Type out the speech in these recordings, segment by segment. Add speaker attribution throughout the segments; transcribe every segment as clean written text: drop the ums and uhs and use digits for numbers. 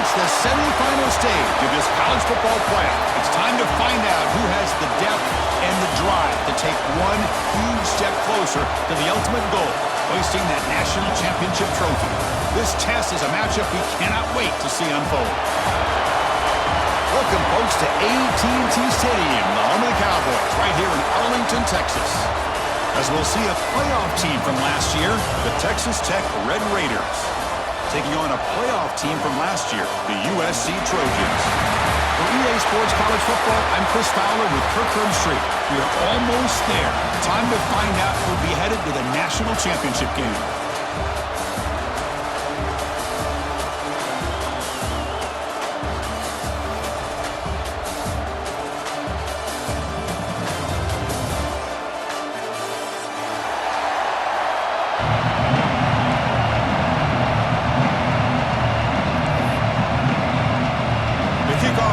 Speaker 1: It's the semifinal stage of this college football playoff. It's time to find out who has the depth and the drive to take one huge step closer to the ultimate goal, hoisting that national championship trophy. This test is a matchup we cannot wait to see unfold. Welcome, folks, to AT&T Stadium, the home of the Cowboys, right here in Arlington, Texas. As we'll see a playoff team from last year, the Texas Tech Red Raiders, taking on a playoff team from last year, the USC Trojans. For EA Sports College Football, I'm Chris Fowler with Kirkland Street. We are almost there. Time to find out who'll be headed to the national championship game.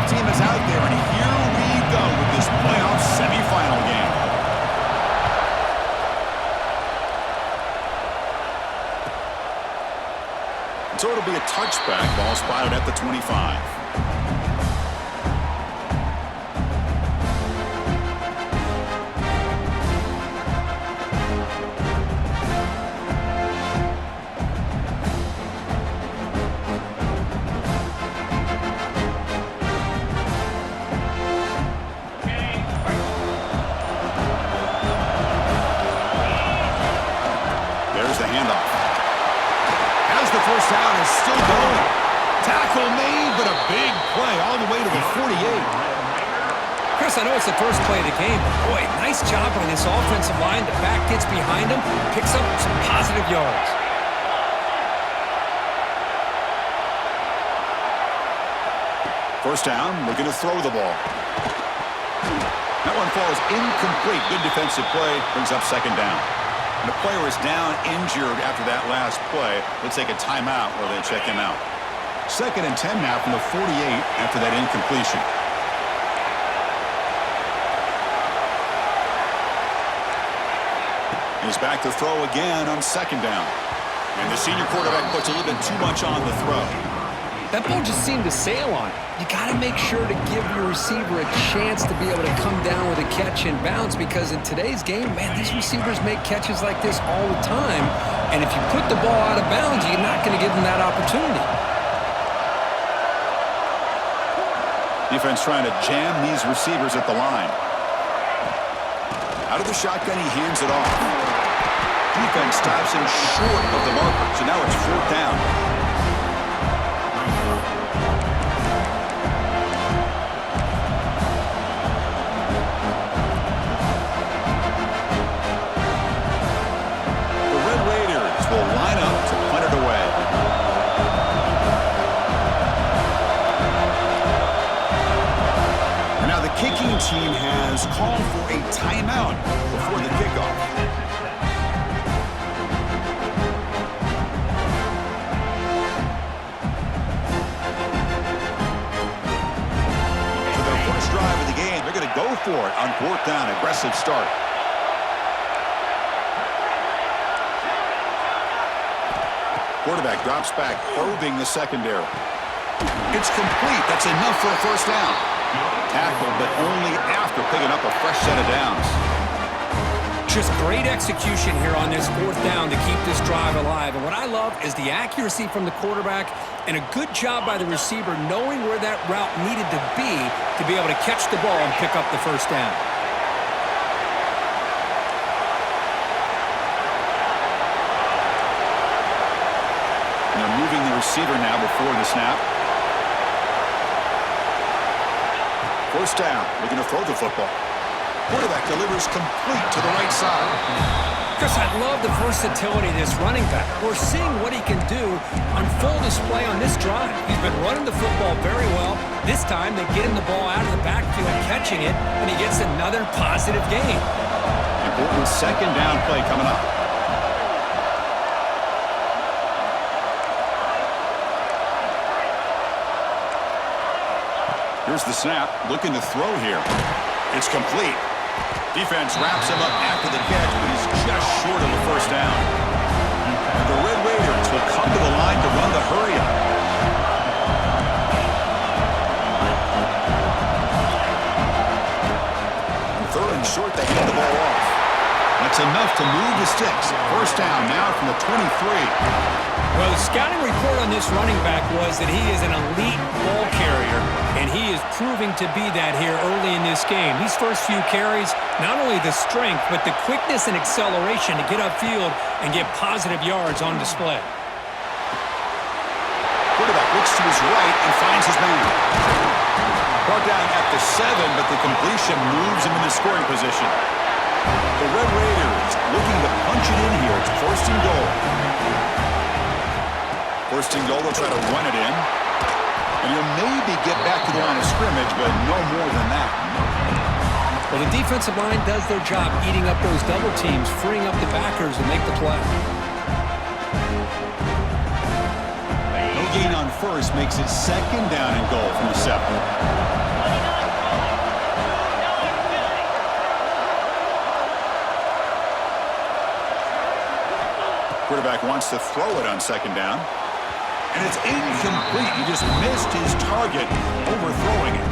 Speaker 1: Team is out there, and here we go with this playoff semifinal game. So it'll be a touchback, ball spotted at the 25. The handoff. As the first down is still going. Tackle made, but a big play all the way to the 48.
Speaker 2: Chris, I know it's the first play of the game, but boy, nice job on this offensive line. The back gets behind him, picks up some positive yards.
Speaker 1: First down, looking to throw the ball. That one falls incomplete. Good defensive play, brings up second down. The player is down injured after that last play. Let's take a timeout while they check him out. 2nd and 10 now from the 48 after that incompletion. He's back to throw again on second down. And the senior quarterback puts a little bit too much on the throw.
Speaker 2: That ball just seemed to sail on it. You got to make sure to give your receiver a chance to be able to come down with a catch and bounce, because in today's game, man, these receivers make catches like this all the time. And if you put the ball out of bounds, you're not going to give them that opportunity.
Speaker 1: Defense trying to jam these receivers at the line. Out of the shotgun, he hands it off. Defense stops him short of the marker, so now it's 4th down. Will line up to punt it away. And now the kicking team has called for a timeout before the kickoff. For their first drive of the game, they're going to go for it on 4th down. Aggressive start. Quarterback drops back, probing the secondary. It's complete. That's enough for a first down. Tackle, but only after picking up a fresh set of downs.
Speaker 2: Just great execution here on this 4th down to keep this drive alive. And what I love is the accuracy from the quarterback and a good job by the receiver knowing where that route needed to be able to catch the ball and pick up the first down.
Speaker 1: Moving the receiver now before the snap. First down, looking to throw the football. Quarterback delivers complete to the right side.
Speaker 2: Chris, I love the versatility of this running back. We're seeing what he can do on full display on this drive. He's been running the football very well. This time, they get him the ball out of the backfield, catching it, and he gets another positive gain.
Speaker 1: Important second down play coming up. Here's the snap, looking to throw here. It's complete. Defense wraps him up after the catch, but he's just short of a first down. And the Red Raiders will come to the line to run the hurry-up. enough to move the sticks. First down now from the 23.
Speaker 3: Well, the scouting report on this running back was that he is an elite ball carrier, and he is proving to be that here early in this game. These first few carries, not only the strength, but the quickness and acceleration to get upfield and get positive yards on display.
Speaker 1: Quarterback looks to his right and finds his man. Brought down at the 7, but the completion moves him into scoring position. The Red Raiders looking to punch it in here. It's first and goal. First and goal, they'll try to run it in. And he'll maybe get back to the line of scrimmage, but no more than that.
Speaker 2: Well, the defensive line does their job eating up those double teams, freeing up the backers to make the play.
Speaker 1: No gain on first makes it second down and goal from the 7. Quarterback wants to throw it on second down. And it's incomplete. He just missed his target, overthrowing it.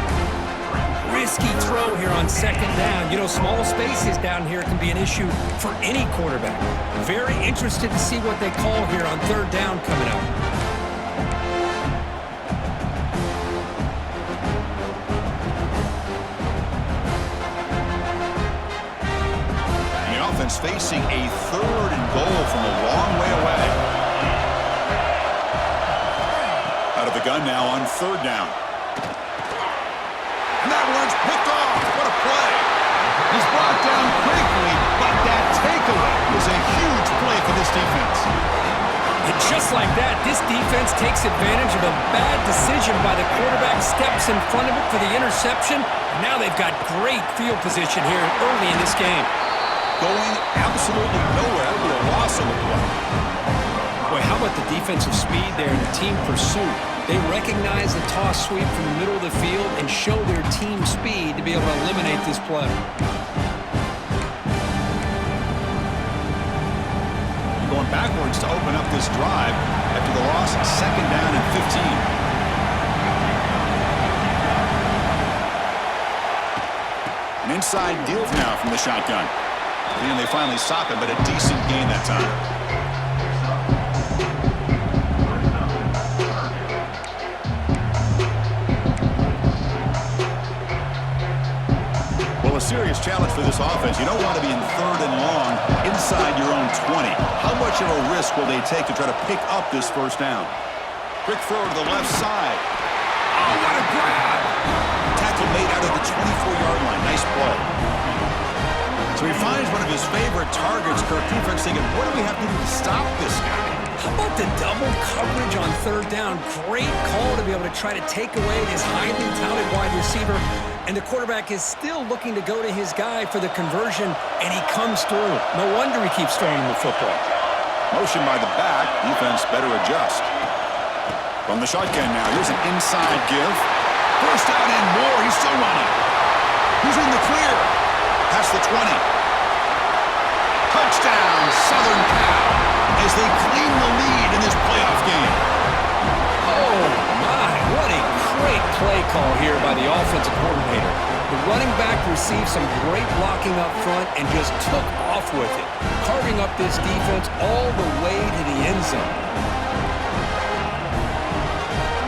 Speaker 3: Risky throw here on second down. You know, small spaces down here can be an issue for any quarterback. Very interested to see what they call here on third down coming up.
Speaker 1: And the offense facing a third and goal from a long way away. Out of the gun now on third down. And that one's picked off. What a play. He's brought down quickly, but that takeaway is a huge play for this defense.
Speaker 3: And just like that, this defense takes advantage of a bad decision by the quarterback, steps in front of it for the interception. Now they've got great field position here early in this game.
Speaker 1: Going absolutely nowhere. That'll be a loss on the play.
Speaker 2: Boy, how about the defensive speed there and the team pursuit? They recognize the toss sweep from the middle of the field and show their team speed to be able to eliminate this play.
Speaker 1: Going backwards to open up this drive after the loss, second down and 15. An inside deal now from the shotgun. And they finally stop it, but a decent gain that time. Well, a serious challenge for this offense. You don't want to be in third and long inside your own 20. How much of a risk will they take to try to pick up this first down? Quick throw to the left side. Oh, what a grab! Tackle made out of the 24-yard line. Nice play. So he finds one of his favorite targets. Kirk defense thinking, what do we have to do to stop this guy?
Speaker 2: How about the double coverage on third down? Great call to be able to try to take away this highly touted wide receiver. And the quarterback is still looking to go to his guy for the conversion, and he comes through. No wonder he keeps throwing him the football.
Speaker 1: Motion by the back. Defense better adjust. From the shotgun now. Here's an inside give. First down and more. He's still running. He's in the clear. Past the 20. Touchdown, Southern Cal, as they claim the lead in this playoff game.
Speaker 2: Oh, my. What a great play call here by the offensive coordinator. The running back received some great blocking up front and just took off with it, carving up this defense all the way to the end zone.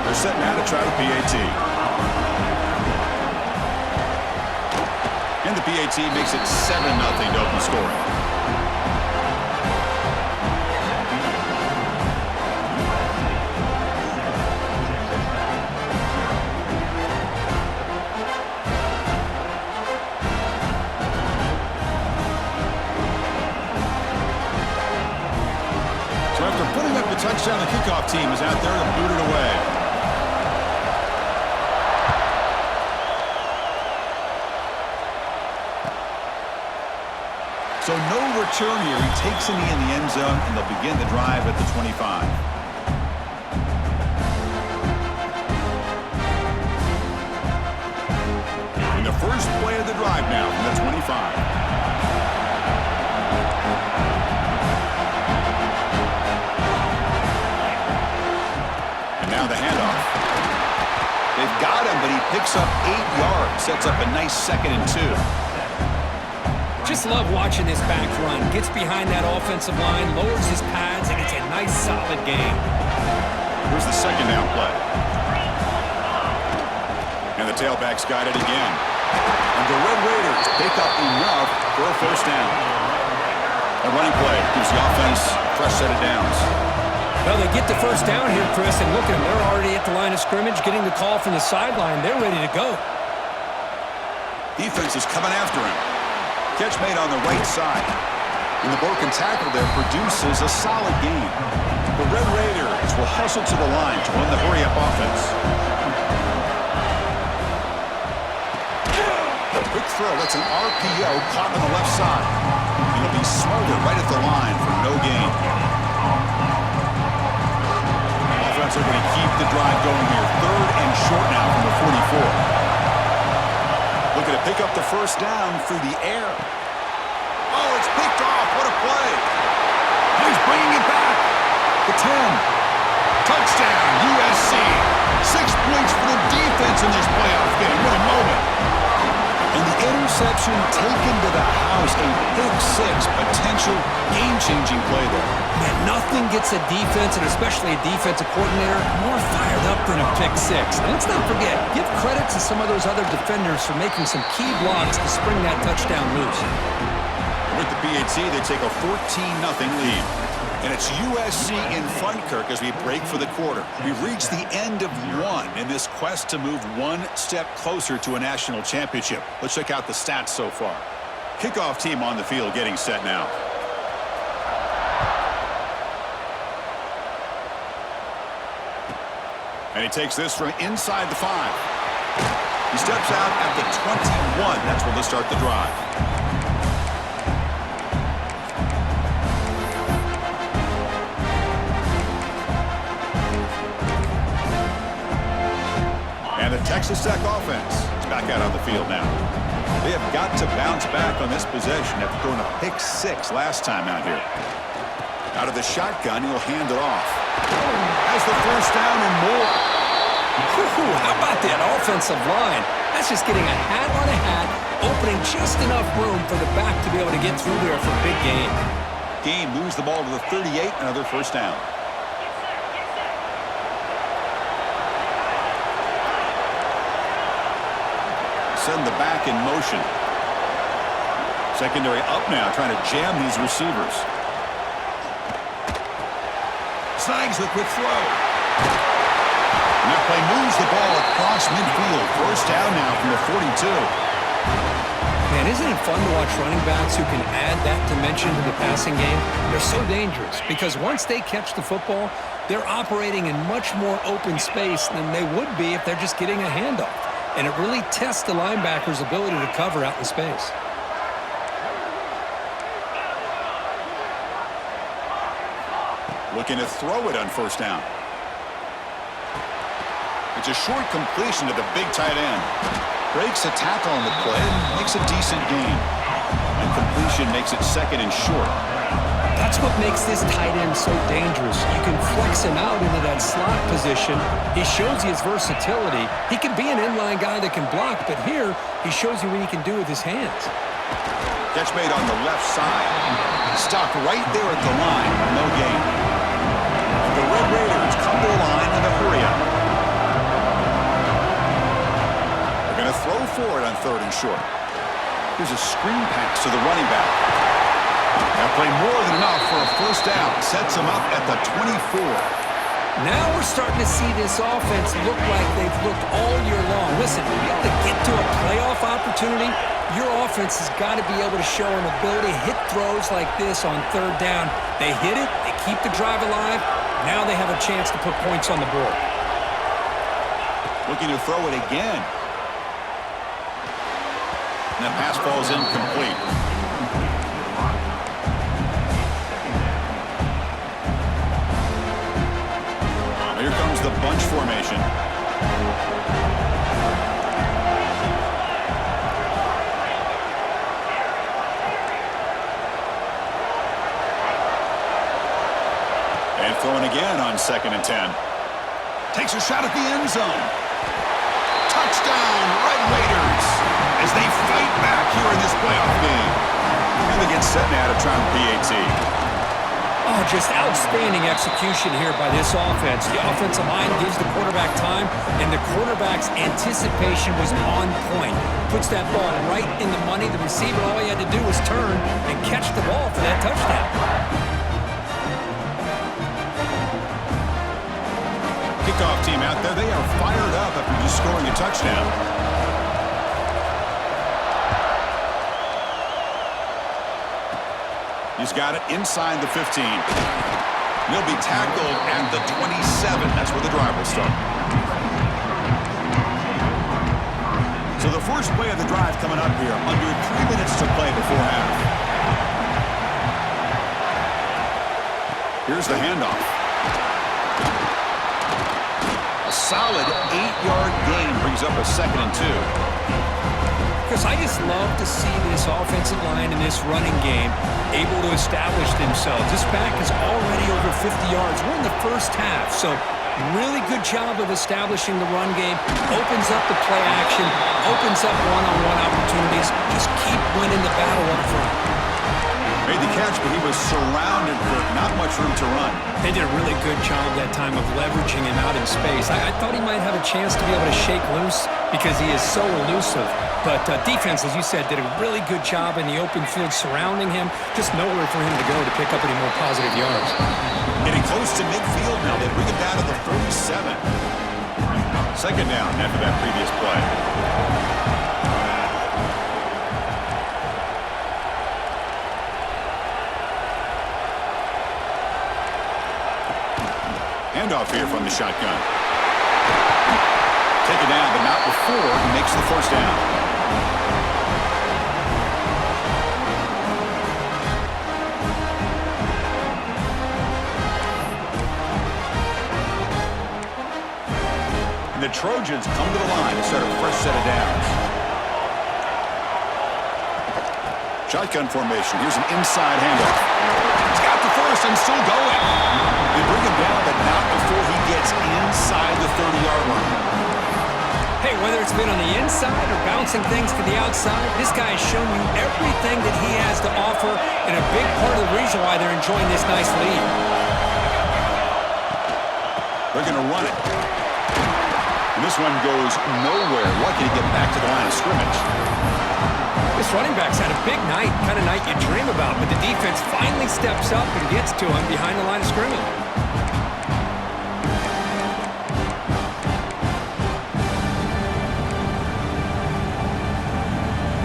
Speaker 1: They're set now to try the PAT. And the PAT makes it 7-0 to open scoring. So after putting up the touchdown, the kickoff team is out there to boot it away. So no return here. He takes in the end zone, and they'll begin the drive at the 25. And the first play of the drive now from the 25. And now the handoff. They've got him, but he picks up 8 yards. Sets up a nice 2nd and 2.
Speaker 3: Just love watching this back run. Gets behind that offensive line, lowers his pads, and it's a nice, solid game.
Speaker 1: Here's the second down play. And the tailback's got it again. And the Red Raiders pick up enough for a first down. A running play gives the offense a fresh set of downs.
Speaker 3: Well, they get the first down here, Chris, and look at them. They're already at the line of scrimmage, getting the call from the sideline. They're ready to go.
Speaker 1: Defense is coming after him. Catch made on the right side. And the broken tackle there produces a solid gain. The Red Raiders will hustle to the line to run the hurry-up offense. The quick throw, that's an RPO caught on the left side. He'll be smothered right at the line for no gain. Offense are going to keep the drive going here. 3rd and short now from the 44. Looking to pick up the first down through the air. Oh, it's picked off. What a play. He's bringing it back. The 10. Touchdown, USC. 6 points for the defense in this playoff game. What a moment. And the interception taken to the house. A pick 6. Potential game-changing play there.
Speaker 3: Man, nothing gets a defense, and especially a defensive coordinator, more fired up than a pick 6. Now, let's not forget, give credit to some of those other defenders for making some key blocks to spring that touchdown loose.
Speaker 1: With the PAT, they take a 14-0 lead. And it's USC in front, Kirk, as we break for the quarter. We've reached the end of one in this quest to move one step closer to a national championship. Let's check out the stats so far. Kickoff team on the field getting set now. And he takes this from inside the 5. He steps out at the 21. That's where they'll start the drive. And the Texas Tech offense is back out on the field now. They have got to bounce back on this possession after throwing a pick 6 last time out here. Out of the shotgun, he'll hand it off. Has the first down and more.
Speaker 3: How about that offensive line? That's just getting a hat on a hat, opening just enough room for the back to be able to get through there for a big gain.
Speaker 1: Game moves the ball to the 38, another first down. Send the back in motion. Secondary up now, trying to jam these receivers. Snags the quick throw. And that play moves the ball across midfield. First down now from the 42.
Speaker 3: Man, isn't it fun to watch running backs who can add that dimension to the passing game? They're so dangerous because once they catch the football, they're operating in much more open space than they would be if they're just getting a handoff. And it really tests the linebacker's ability to cover out in space.
Speaker 1: Looking to throw it on first down. It's a short completion to the big tight end. Breaks a tackle on the play and makes a decent gain. And completion makes it 2nd and short.
Speaker 3: That's what makes this tight end so dangerous. You can flex him out into that slot position. He shows you his versatility. He can be an inline guy that can block, but here he shows you what he can do with his hands.
Speaker 1: Catch made on the left side. Stopped right there at the line. No gain. The Red Raiders come to the line in a hurry-up. They're going to throw for it on 3rd and short. Here's a screen pass to the running back. That play more than enough for a first down. Sets him up at the 24.
Speaker 3: Now we're starting to see this offense look like they've looked all year long. Listen, to be able to get to a playoff opportunity, your offense has got to be able to show an ability to hit throws like this on 3rd down. They hit it, they keep the drive alive. Now they have a chance to put points on the board.
Speaker 1: Looking to throw it again. And that pass falls incomplete. Here comes the bunch formation. And throwing again on 2nd and 10. Takes a shot at the end zone. Touchdown, Red Raiders, as they fight back here in this playoff game. finally gets set now to try and PAT.
Speaker 3: Oh, just outstanding execution here by this offense. The offensive line gives the quarterback time, and the quarterback's anticipation was on point. Puts that ball right in the money. The receiver, all he had to do was turn and catch the ball for that touchdown.
Speaker 1: Kickoff team out there, they are fired up after just scoring a touchdown. He's got it inside the 15. He'll be tackled at the 27. That's where the drive will start. So the first play of the drive coming up here, under 3 minutes to play before half. Here's the handoff. A solid 8-yard gain brings up a 2nd and 2.
Speaker 3: Because I just love to see this offensive line in this running game able to establish themselves. This back is already over 50 yards. We're in the first half, so really good job of establishing the run game. Opens up the play action, opens up one-on-one opportunities. Just keep winning the battle up front.
Speaker 1: Made the catch, but he was surrounded for not much room to run.
Speaker 3: They did a really good job that time of leveraging him out in space. I thought he might have a chance to be able to shake loose because he is so elusive. But defense, as you said, did a really good job in the open field surrounding him. Just nowhere for him to go to pick up any more positive yards.
Speaker 1: Getting close to midfield now. They bring it down to the 37. 2nd down after that previous play. Handoff here from the shotgun. Taken down, but not before he makes the first down. And the Trojans come to the line to start a fresh set of downs. Shotgun formation. Here's an inside handoff. He's got the first and still going. They bring him down, but not before he gets inside the 30-yard line.
Speaker 3: Hey, whether it's been on the inside or bouncing things to the outside, this guy has shown you everything that he has to offer and a big part of the reason why they're enjoying this nice lead.
Speaker 1: They're going to run it. And this one goes nowhere. Lucky to get back to the line of scrimmage.
Speaker 3: This running back's had a big night, kind of night you dream about, but the defense finally steps up and gets to him behind the line of scrimmage.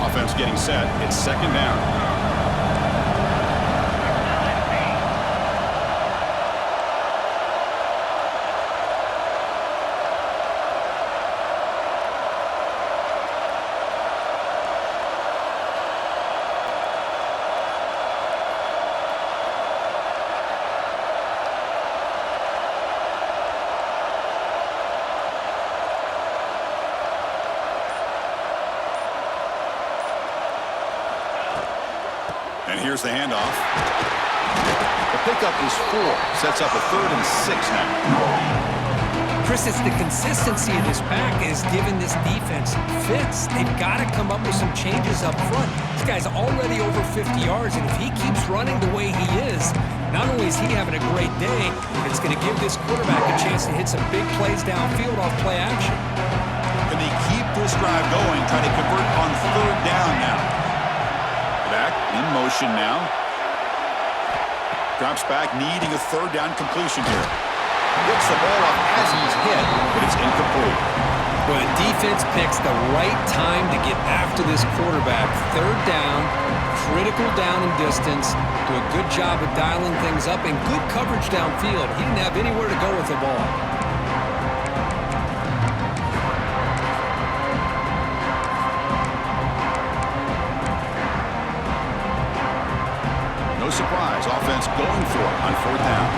Speaker 1: Offense getting set. It's 2nd down. And here's the handoff. The pickup is 4. Sets up a 3rd and 6 now.
Speaker 3: Chris, it's the consistency of this back is giving this defense fits. They've got to come up with some changes up front. This guy's already over 50 yards, and if he keeps running the way he is, not only is he having a great day, it's going to give this quarterback a chance to hit some big plays downfield off play action.
Speaker 1: Can they keep this drive going, trying to convert on 3rd down now? Back in motion now. Drops back, needing a 3rd down completion here. Gets the ball up as he's hit, but it's incomplete.
Speaker 3: Well, the defense picks the right time to get after this quarterback. 3rd down, critical down and distance. Do a good job of dialing things up and good coverage downfield. He didn't have anywhere to go with the ball.
Speaker 1: No surprise, offense going for it on 4th down.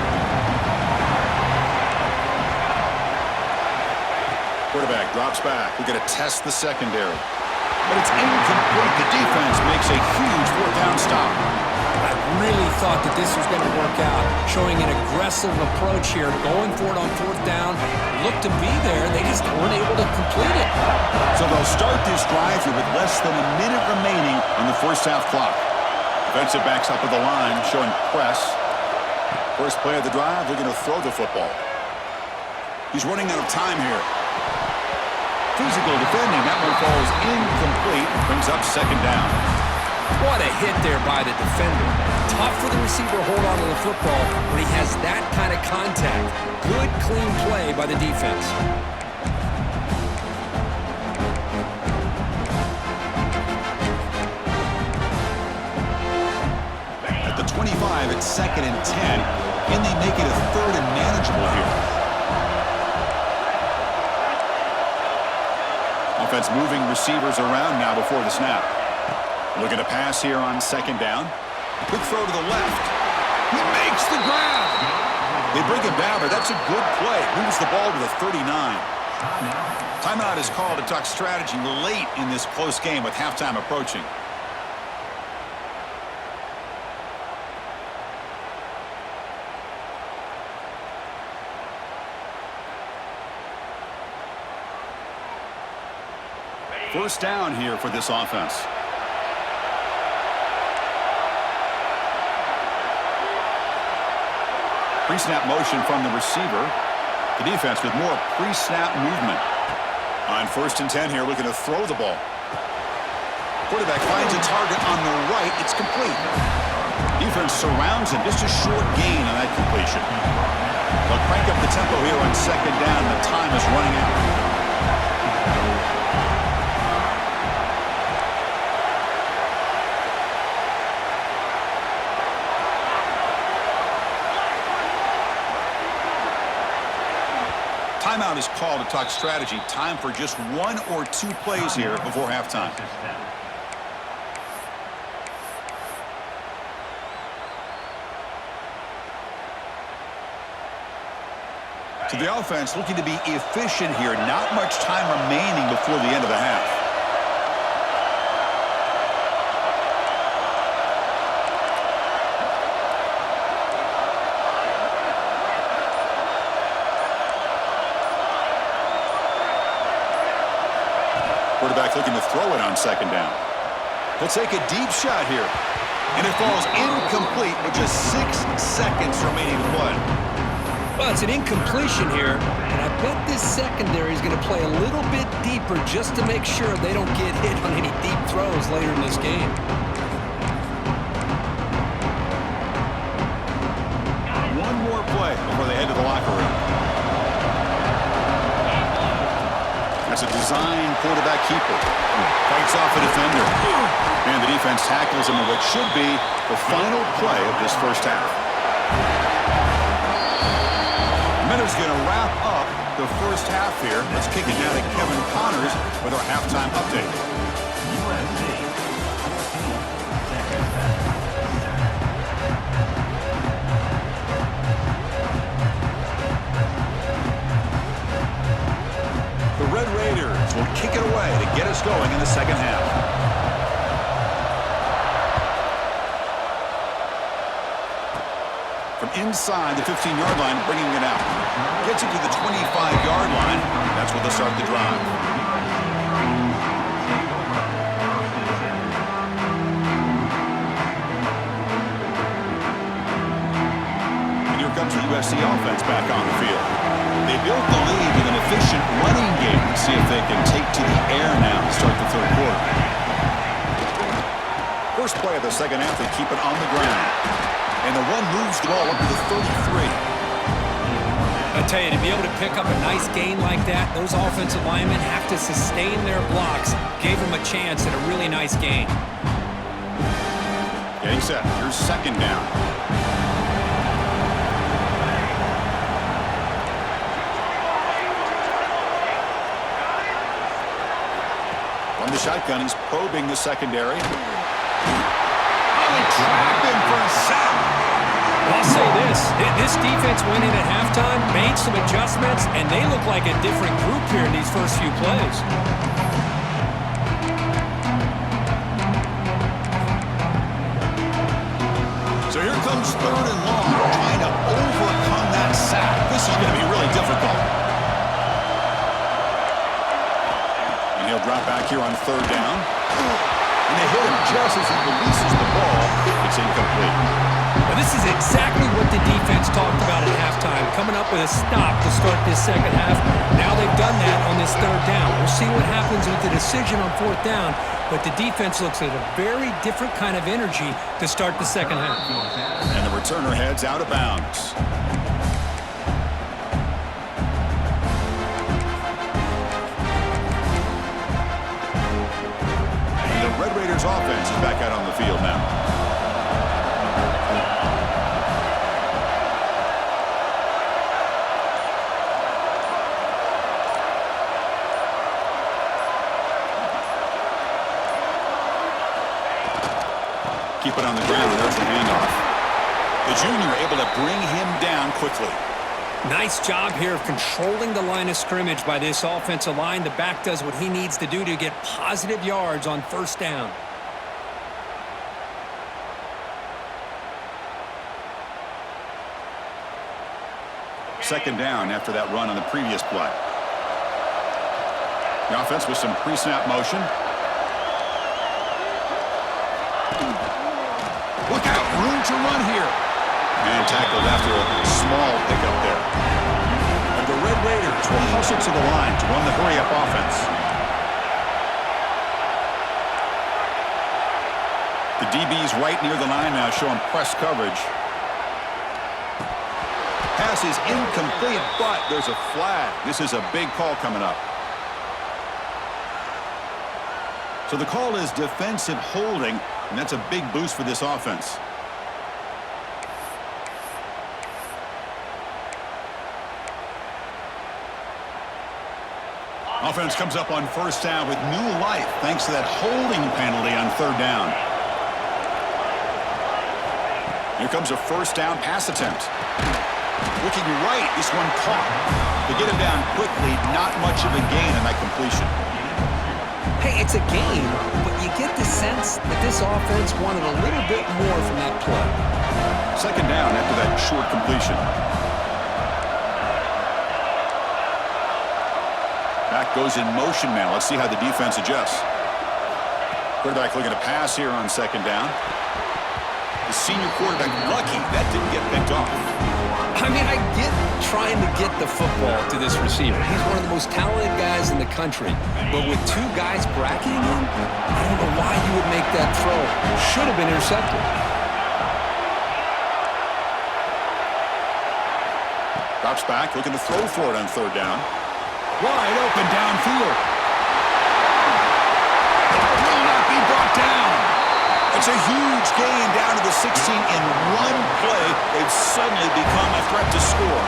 Speaker 1: Quarterback drops back. We're going to test the secondary. But it's incomplete. The defense makes a huge 4th down stop.
Speaker 3: I really thought that this was going to work out, showing an aggressive approach here, going for it on 4th down. Looked to be there. They just weren't able to complete it.
Speaker 1: So they'll start this drive here with less than a minute remaining on the first half clock. Defensive backs up at the line, showing press. First play of the drive, looking to throw the football. He's running out of time here. Physical defending. That one falls incomplete. Brings up second down.
Speaker 2: What a hit there by the defender. Tough for the receiver to hold on to the football when he has that kind of contact. Good, clean play by the defense.
Speaker 1: At the 25, it's 2nd and 10. Can they make it a 3rd and manageable here? Offense moving receivers around now before the snap. Looking to pass here on 2nd down. Quick throw to the left. He makes the grab. They bring him down, but that's a good play. Moves the ball to the 39. Timeout is called to talk strategy late in this close game with halftime approaching. First down here for this offense. Pre-snap motion from the receiver. The defense with more pre-snap movement. On 1st and 10 here, looking to throw the ball. Quarterback finds a target on the right. It's complete. Defense surrounds him. Just a short gain on that completion. They'll crank up the tempo here on 2nd down. The time is running out. Timeout is called to talk strategy. Time for just 1 or 2 plays here before halftime. To the offense, looking to be efficient here. Not much time remaining before the end of the half. Quarterback looking to throw it on 2nd down. He'll take a deep shot here. And it falls incomplete with just 6 seconds remaining to play.
Speaker 2: Well, it's an incompletion here, and I bet this secondary is going to play a little bit deeper just to make sure they don't get hit on any deep throws later in this game.
Speaker 1: One more play before they head to the locker room. That's a design quarterback keeper. Fights off a defender. And the defense tackles him in what should be the final play of this first half. Minutes going to wrap up the first half here. Let's kick it down to Kevin Connors with our halftime update. The Red Raiders will kick it away to get us going in the second half. From inside the 15-yard line, bringing it out. Gets it to the 25-yard line. That's where they'll start the drive. And here comes the USC offense back on the field. They built the lead with an efficient running game. Let's see if they can take to the air now to start the third quarter. First play of the second half, they keep it on the ground. And the one moves the ball up to the 33.
Speaker 3: I tell you, to be able to pick up a nice gain like that, those offensive linemen have to sustain their blocks. Gave them a chance at a really nice gain.
Speaker 1: Getting set. Here's 2nd down. From the shotgun, he's probing the secondary. Trapped him for a sack.
Speaker 3: I'll say this defense went in at halftime, made some adjustments, and they look like a different group here in these first few plays.
Speaker 1: So here comes 3rd and long, trying to overcome that sack. This is going to be really difficult. And he'll drop back here on 3rd down. and they hit him just as he releases the ball. It's incomplete.
Speaker 3: Well, this is exactly what the defense talked about at halftime, coming up with a stop to start this second half. Now they've done that on this third down. We'll see what happens with the decision on fourth down, but the defense looks at a very different kind of energy to start the second half.
Speaker 1: And the returner heads out of bounds. And the Red Raiders offense is back out on the field now. Keep it on the ground. There's the handoff. The junior able to bring him down quickly.
Speaker 3: Nice job here of controlling the line of scrimmage by this offensive line. The back does what he needs to do to get positive yards on first down.
Speaker 1: Second down after that run on the previous play. The offense with some pre-snap motion. Look out, room to run here. And tackled after a small pickup there. And the Red Raiders will hustle to the line to run the hurry-up offense. The DB's right near the line now, showing press coverage. Pass is incomplete, but there's a flag. This is a big call coming up. So the call is defensive holding, and that's a big boost for this offense. Offense comes up on first down with new life thanks to that holding penalty on third down. Here comes a first down pass attempt. Looking right, this one caught. To get him down quickly, not much of a gain on that completion.
Speaker 2: Hey, it's a game, but you get the sense that this offense wanted a little bit more from that play.
Speaker 1: Second down after that short completion. Back goes in motion now. Let's see how the defense adjusts. Quarterback looking to pass here on second down. The senior quarterback lucky that didn't get picked off.
Speaker 2: I mean, I get trying to get the football to this receiver. He's one of the most talented guys in the country. But with two guys bracketing him, I don't know why you would make that throw. Should have been intercepted.
Speaker 1: Drops back, looking to throw for it on third down. Wide open downfield. Will not be brought down. It's a huge gain down to the 16 in one play. They've suddenly become a threat to score.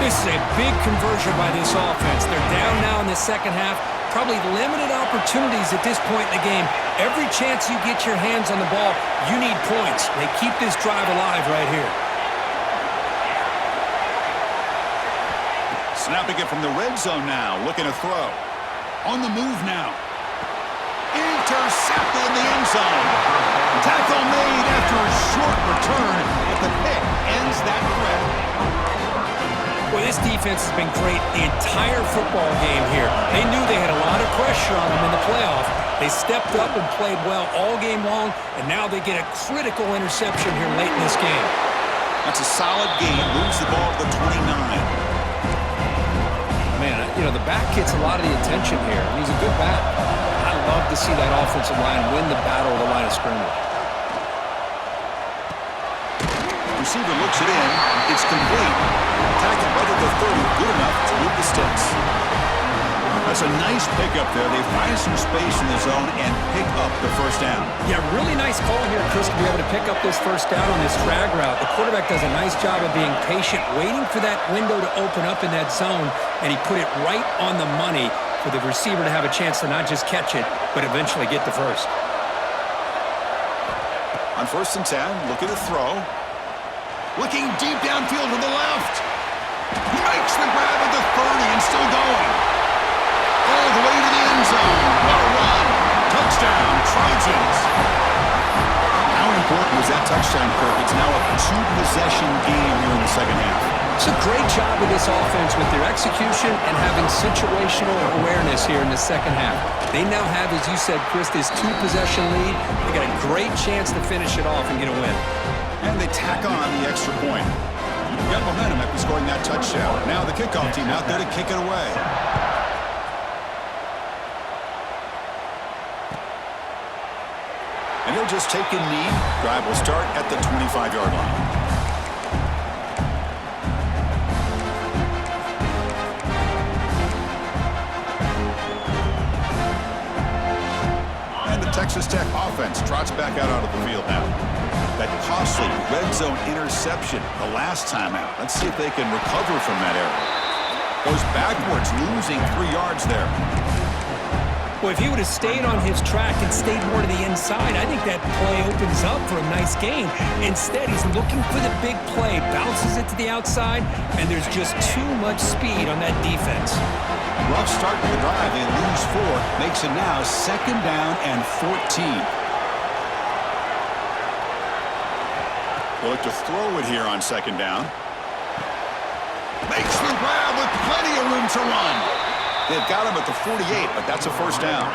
Speaker 3: This is a big conversion by this offense. They're down now in the second half. Probably limited opportunities at this point in the game. Every chance you get your hands on the ball, you need points. They keep this drive alive right here.
Speaker 1: Snapping it from the red zone now. Looking to throw. On the move now. Intercepted in the end zone. Tackle made after a short return, but the pick ends that threat.
Speaker 3: Well, this defense has been great the entire football game here. They knew they had a lot of pressure on them in the playoff. They stepped up and played well all game long, and now they get a critical interception here late in this game.
Speaker 1: That's a solid game. Moves the ball to the 29.
Speaker 2: Man, you know, the back gets a lot of the attention here. He's a good back. I love to see that offensive line win the battle of the line of scrimmage.
Speaker 1: Receiver looks it in. It's complete. Tackled right at the 30. Good enough to move the sticks. That's a nice pickup there. They find some space in the zone and pick up the first down.
Speaker 3: Yeah, really nice call here, Chris, to be able to pick up this first down on this drag route. The quarterback does a nice job of being patient, waiting for that window to open up in that zone, and he put it right on the money for the receiver to have a chance to not just catch it, but eventually get the first.
Speaker 1: On first and 10, looking to throw. Looking deep downfield to the left. Makes the grab at the 30 and still going. All the way to the end zone. What a run. Touchdown, Trojans. How important was that touchdown, Kirk? It's now a two-possession game here in the second half.
Speaker 2: It's a great job of this offense with their execution and having situational awareness here in the second half. They now have, as you said, Chris, this 2-possession lead. They got a great chance to finish it off and get a win.
Speaker 1: And they tack on the extra point. You've got momentum after scoring that touchdown. Now the kickoff team out there to kick it away. And he'll just take a knee. Drive will start at the 25-yard line. Texas Tech offense trots back out onto the field now. That costly red zone interception the last time out. Let's see if they can recover from that error. Goes backwards, losing 3 yards there.
Speaker 3: Well, if he would have stayed on his track and stayed more to the inside, I think that play opens up for a nice gain. Instead, he's looking for the big play, bounces it to the outside, and there's just too much speed on that defense.
Speaker 1: Rough start to the drive. They lose 4. Makes it now 2nd down and 14. They'll look to throw it here on 2nd down. Makes the grab with plenty of room to run. They've got him at the 48, but that's a 1st down.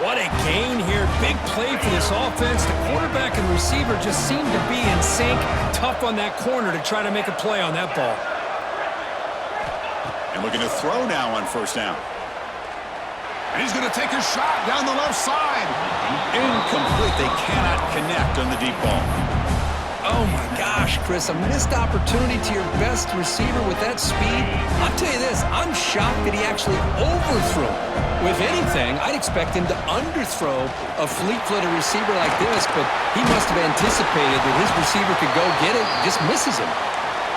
Speaker 3: What a gain here. Big play for this offense. The quarterback and receiver just seem to be in sync. Tough on that corner to try to make a play on that ball.
Speaker 1: And looking to throw now on 1st down. And he's going to take a shot down the left side. Incomplete. They cannot connect on the deep ball.
Speaker 2: Oh, my gosh, Chris, a missed opportunity to your best receiver with that speed. I'll tell you this, I'm shocked that he actually overthrew. With anything, I'd expect him to underthrow a fleet-footed receiver like this, but he must have anticipated that his receiver could go get it, just misses him.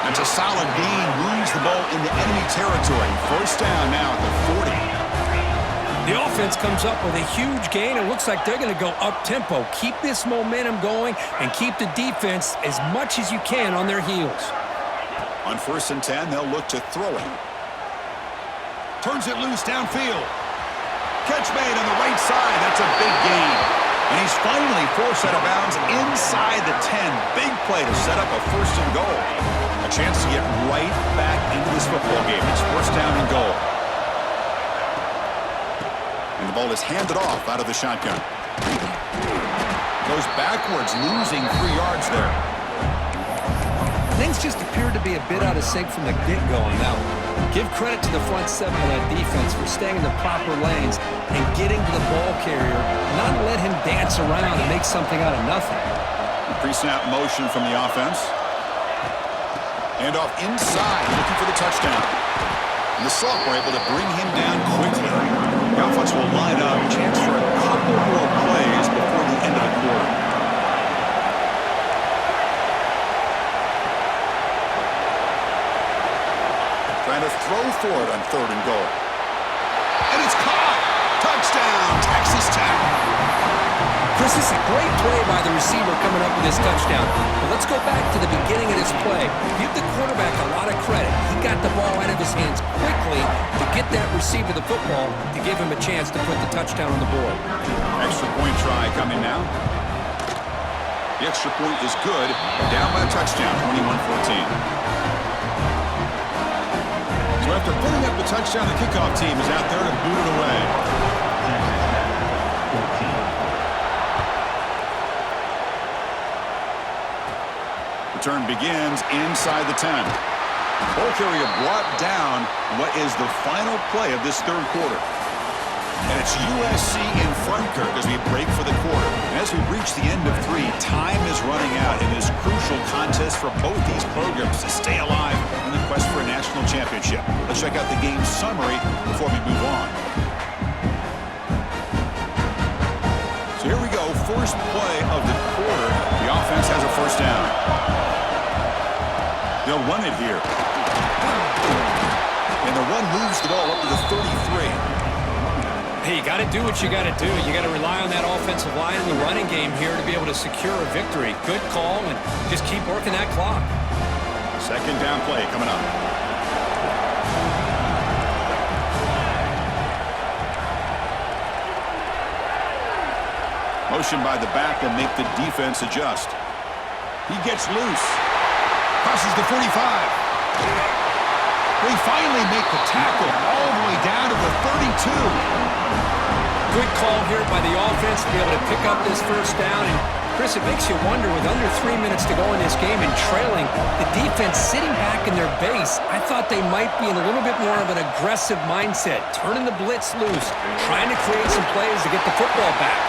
Speaker 1: That's a solid gain, moves the ball into enemy territory. 1st down now at the 40.
Speaker 3: The offense comes up with a huge gain. It looks like they're going to go up-tempo. Keep this momentum going and keep the defense as much as you can on their heels.
Speaker 1: On 1st and 10, they'll look to throw it. Turns it loose downfield. Catch made on the right side. That's a big gain. And he's finally forced out of bounds inside the 10. Big play to set up a 1st and goal. A chance to get right back into this football game. It's 1st down and goal. And the ball is handed off out of the shotgun. Goes backwards, losing 3 yards there.
Speaker 2: Things just appeared to be a bit out of sync from the get-go on that one. Give credit to the front 7 of that defense for staying in the proper lanes and getting to the ball carrier, not let him dance around and make something out of nothing.
Speaker 1: Pre-snap motion from the offense. Hand off inside, looking for the touchdown. And the Soft were able to bring him down quickly. The offense will line up, chance for a couple more plays before the end of the quarter. Trying to throw for it on 3rd and goal. And it's caught! Touchdown, Texas Tech!
Speaker 2: Chris, this is a great play by the receiver coming up with this touchdown. But let's go back to the beginning of this play. Give the quarterback a lot of credit. He got the ball out of his hands quickly to get that receiver the football to give him a chance to put the touchdown on the board.
Speaker 1: Extra point try coming now. The extra point is good. Down by a touchdown, 21-14. So after putting up the touchdown, the kickoff team is out there to boot it away. Return begins inside the 10. Ball carrier brought down what is the final play of this 3rd quarter. And it's USC in front, Kirk, as we break for the quarter. And as we reach the end of 3, time is running out in this crucial contest for both these programs to stay alive in the quest for a national championship. Let's check out the game summary before we move on. So here we go, first play of the quarter. The offense has a 1st down. They'll run it here. And the run moves the ball up to the 33.
Speaker 3: Hey, you got to do what you got to do. You got to rely on that offensive line in the running game here to be able to secure a victory. Good call, and just keep working that clock.
Speaker 1: 2nd down play coming up. Motion by the back and make the defense adjust. He gets loose. Crosses the 45. We finally make the tackle all the way down to the 32.
Speaker 3: Good call here by the offense to be able to pick up this first down. And, Chris, it makes you wonder, with under 3 minutes to go in this game and trailing, the defense sitting back in their base, I thought they might be in a little bit more of an aggressive mindset, turning the blitz loose, trying to create some plays to get the football back.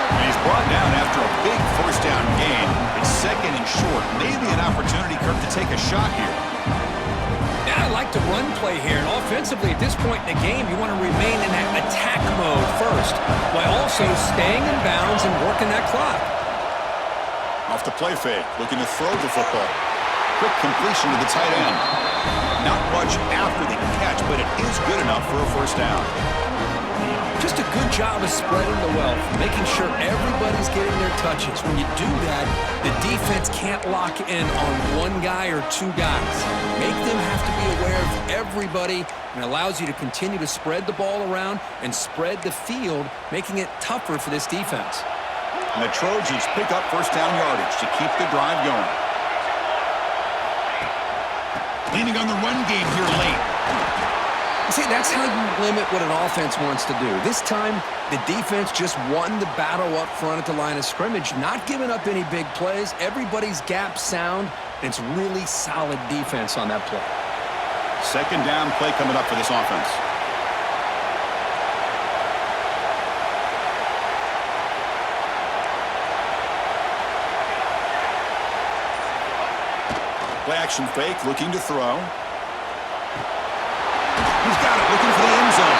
Speaker 1: And he's brought down after a big first down gain. It's second and short. Maybe an opportunity, Kirk, to take a shot here.
Speaker 3: Yeah, I like the run play here. And offensively, at this point in the game, you want to remain in that attack mode first, while also staying in bounds and working that clock.
Speaker 1: Off the play fake, looking to throw the football. Quick completion to the tight end. Not much after the catch, but it is good enough for a first down.
Speaker 2: Just a good job of spreading the wealth, making sure everybody's getting their touches. When you do that, the defense can't lock in on one guy or two guys. Make them have to be aware of everybody, and allows you to continue to spread the ball around and spread the field, making it tougher for this defense.
Speaker 1: And the Trojans pick up first down yardage to keep the drive going. Leaning on the run game here late.
Speaker 2: See, that's how you limit what an offense wants to do. This time, the defense just won the battle up front at the line of scrimmage, not giving up any big plays. Everybody's gap sound, and it's really solid defense on that play.
Speaker 1: Second down play coming up for this offense. Play action fake, looking to throw. He's got it, looking for the end zone.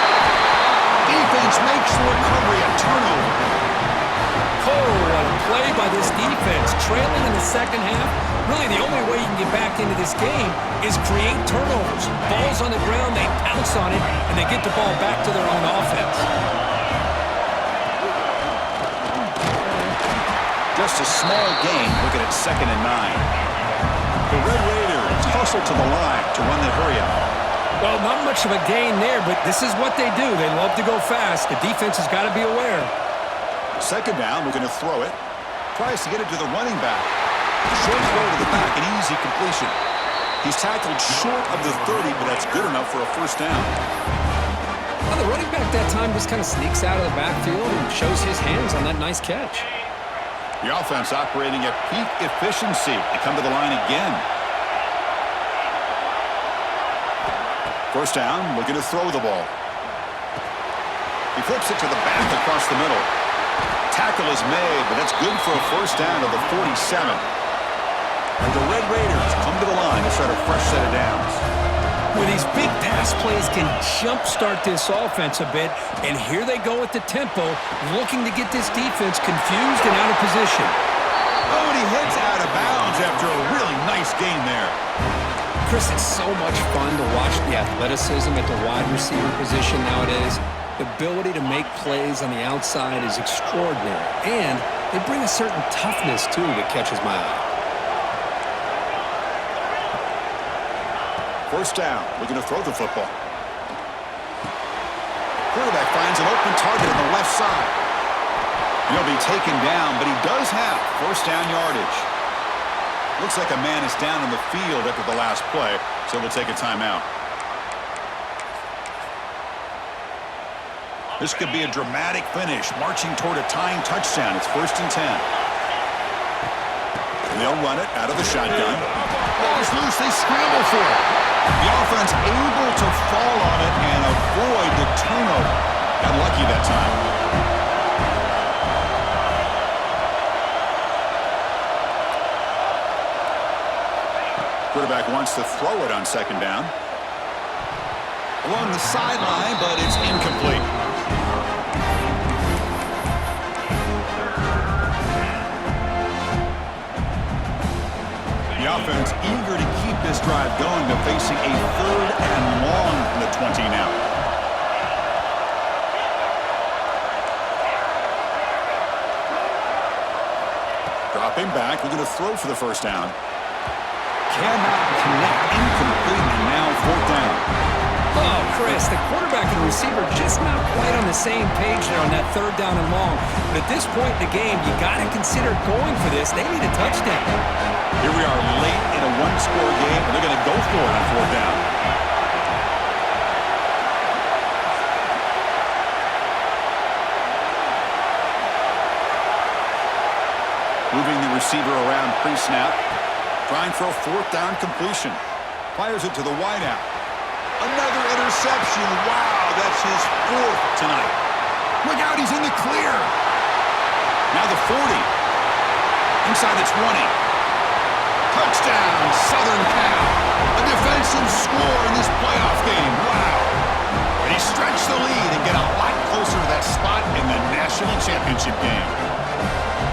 Speaker 1: Defense makes the recovery, a turnover.
Speaker 3: Oh, what a play by this defense. Trailing in the second half, really the only way you can get back into this game is create turnovers. Ball's on the ground, they pounce on it, and they get the ball back to their own offense.
Speaker 1: Just a small gain, looking at 2nd and 9. The Red Raiders hustle to the line to run the hurry-up.
Speaker 3: Well, not much of a gain there, but this is what they do. They love to go fast. The defense has got to be aware.
Speaker 1: Second down, we're going to throw it. Tries to get it to the running back. Short throw to the back, an easy completion. He's tackled short of the 30, but that's good enough for a first down.
Speaker 2: Well, the running back that time just kind of sneaks out of the backfield and shows his hands on that nice catch.
Speaker 1: The offense operating at peak efficiency. They come to the line again. First down, looking to throw the ball. He flips it to the back across the middle. Tackle is made, but that's good for a first down to the 47. And the Red Raiders come to the line to start a fresh set of downs.
Speaker 3: Well, these big pass plays can jumpstart this offense a bit, and here they go at the tempo, looking to get this defense confused and out of position.
Speaker 1: Oh, and he heads out of bounds after a really nice gain there.
Speaker 2: Chris, it's so much fun to watch the athleticism at the wide receiver position nowadays. The ability to make plays on the outside is extraordinary, and they bring a certain toughness, too, that catches my eye.
Speaker 1: First down, looking to throw the football. Quarterback finds an open target on the left side. He'll be taken down, but he does have first down yardage. Looks like a man is down on the field after the last play, so we'll take a timeout. This could be a dramatic finish, marching toward a tying touchdown. It's 1st and 10. They'll run it out of the shotgun. Ball's loose, they scramble for it. The offense able to fall on it and avoid the turnover. Got lucky that time. Quarterback wants to throw it on second down. Along the sideline, but it's incomplete. The offense eager to keep this drive going, but facing a 3rd and long from the 20 now. Dropping back, we're going to throw for the first down. Cannot connect, incomplete, and now 4th down.
Speaker 3: Oh, Chris, the quarterback and the receiver just not quite on the same page there on that 3rd down and long. But at this point in the game, you got to consider going for this. They need a touchdown.
Speaker 1: Here we are late in a one-score game, and they're going to go for it on fourth down. Moving the receiver around pre-snap. Trying for a fourth down completion. Fires it to the wideout. Another interception. Wow, that's his fourth tonight. Look out, he's in the clear. Now the 40. Inside the 20. Touchdown, Southern Cal. A defensive score in this playoff game. Wow. And he stretched the lead and get a lot closer to that spot in the national championship game.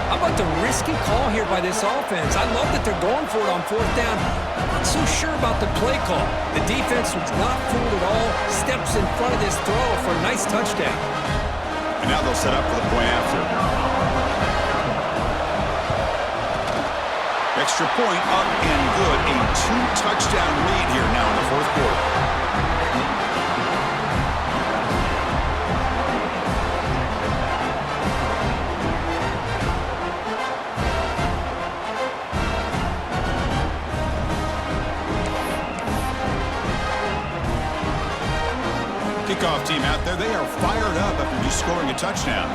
Speaker 3: How about the risky call here by this offense? I love that they're going for it on fourth down. I'm not so sure about the play call. The defense was not fooled at all. Steps in front of this throw for a nice touchdown.
Speaker 1: And now they'll set up for the point after. Extra point up and good. A two-touchdown lead here now in the fourth quarter. Kickoff team out there, they are fired up after just scoring a touchdown.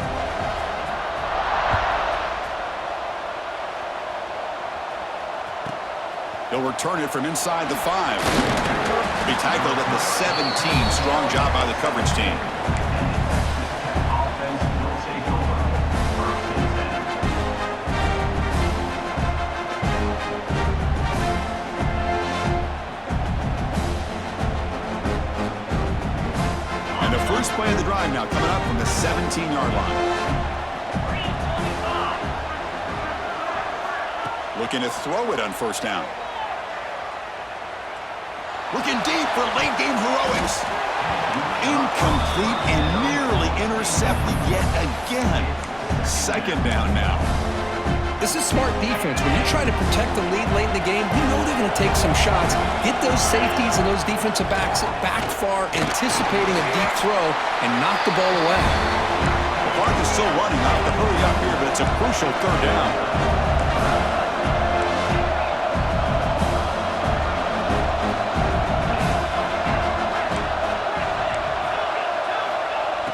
Speaker 1: He'll return it from inside the 5. Be tackled at the 17. Strong job by the coverage team. First play of the drive now coming up from the 17-yard line. Looking to throw it on first down. Looking deep for late game heroics. Incomplete and nearly intercepted yet again. Second down now.
Speaker 2: This is smart defense. When you're trying to protect the lead late in the game, you know they're going to take some shots. Get those safeties and those defensive backs back far, anticipating a deep throw, and knock the ball away.
Speaker 1: The clock is still running. Not to hurry up here, but it's a crucial third down.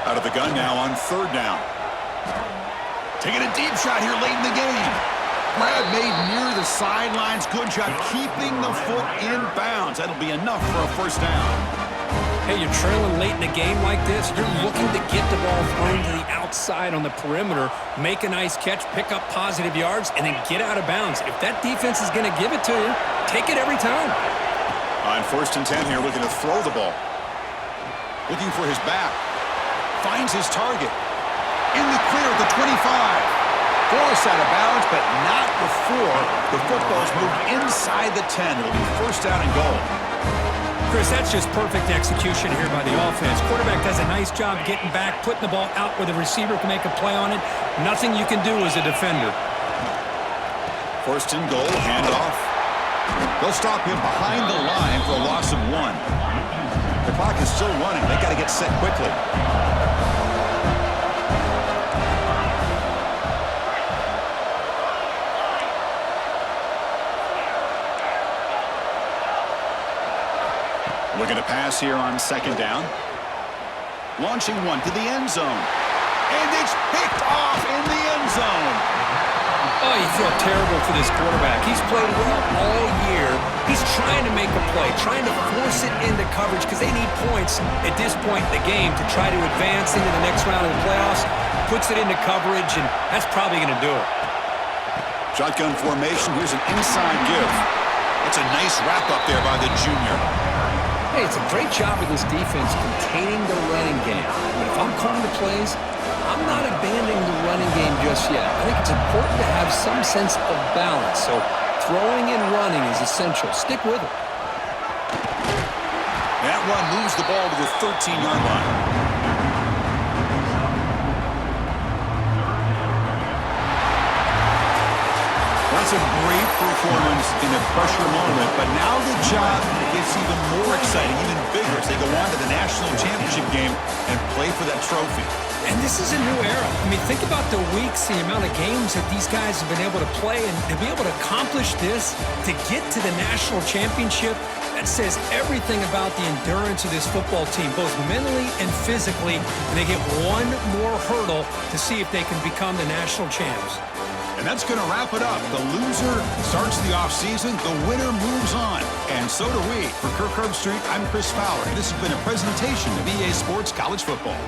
Speaker 1: Out of the gun now on third down. Taking a deep shot here late in the game. Grab made near the sidelines. Good job keeping the foot in bounds. That'll be enough for a first down.
Speaker 3: Hey, you're trailing late in a game like this. You're looking to get the ball thrown to the outside on the perimeter, make a nice catch, pick up positive yards, and then get out of bounds. If that defense is going to give it to you, take it every time.
Speaker 1: On first and 10 here, looking to throw the ball. Looking for his back. Finds his target. In the clear at the 25. Forced out of bounds, but not before the football's moved inside the 10. It'll be first down and goal.
Speaker 3: Chris, that's just perfect execution here by the offense. Quarterback does a nice job getting back, putting the ball out where the receiver can make a play on it. Nothing you can do as a defender.
Speaker 1: First and goal, handoff. They'll stop him behind the line for a loss of 1. The clock is still running. They got to get set quickly. Looking to pass here on second down. Launching one to the end zone. And it's picked off in the end zone.
Speaker 3: Oh, you feel terrible for this quarterback. He's played well all year. He's trying to make a play, trying to force it into coverage because they need points at this point in the game to try to advance into the next round of the playoffs. Puts it into coverage, and that's probably going to do it.
Speaker 1: Shotgun formation. Here's an inside give. It's a nice wrap up there by the junior.
Speaker 2: Hey, it's a great job of this defense containing the running game. But if I'm calling the plays, I'm not abandoning the running game just yet. I think it's important to have some sense of balance. So throwing and running is essential. Stick with it.
Speaker 1: That run moves the ball to the 13-yard line. That's a great performance in a pressure moment, but now the job gets even more exciting, even bigger as they go on to the national championship game and play for that trophy.
Speaker 3: And this is a new era. I mean, think about the weeks, the amount of games that these guys have been able to play, and to be able to accomplish this, to get to the national championship, that says everything about the endurance of this football team, both mentally and physically. And they get one more hurdle to see if they can become the national champs.
Speaker 1: And that's going to wrap it up. The loser starts the offseason. The winner moves on. And so do we. For Kirk Herbstreit, I'm Chris Fowler. This has been a presentation of EA Sports College Football.